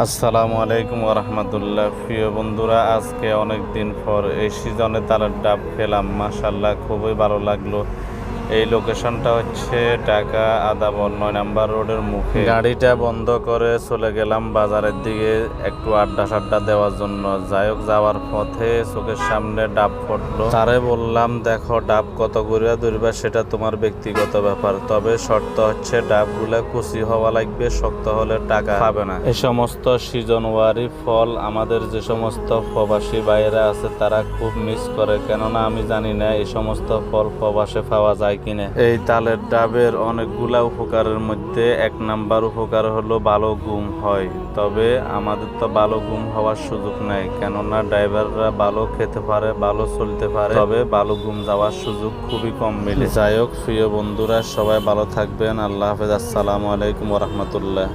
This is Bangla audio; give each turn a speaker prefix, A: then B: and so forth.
A: আসসালামু আলাইকুম ওরহমতুল্লাহ। প্রিয় বন্ধুরা, আজকে অনেক দিন পর এই সিজনে তালের ডাব খেলাম। মাশাল্লাহ, খুবই ভালো লাগলো। এই লোকেশনটা হচ্ছে ঢাকা আদাবর 9 নম্বর রোডের মুখে। গাড়িটা বন্ধ করে চলে গেলাম বাজারের দিকে একটু আড্ডা দেওয়ার জন্য। যাই হোক, যাওয়ার পথে চোখের সামনে ডাব পড়লো। তারে বললাম, দেখো ডাব কত করে ধরবা সেটা তোমার ব্যক্তিগত ব্যাপার, তবে শর্ত হচ্ছে ডাবগুলা কুচি হওয়া লাগবে, শক্ত হলে টাকা পাবে না। এই সমস্ত সিজনওয়ারি ফল আমাদের যে সমস্ত প্রবাসী বাইরে আছে তারা খুব মিস করে, কেননা আমি জানি না এই সমস্ত ফল প্রবাসে পাওয়া যায় কিনে। এই তালের ডাবের অনেকগুলা উপকারের মধ্যে 1 নাম্বার উপকার হলো ভালো ঘুম হয়। তবে আমাদের তো ভালো ঘুম হওয়ার সুযোগ নাই, কেননা ড্রাইভাররা ভালো খেতে পারে, ভালো চলতে পারে, তবে ভালো ঘুম যাওয়ার সুযোগ খুবই কম মিলে। যাই হোক, প্রিয় বন্ধুরা, সবাই ভালো থাকবেন। আল্লাহ হাফেজ। আসসালামু আলাইকুম ওরহমতুল্লাহ।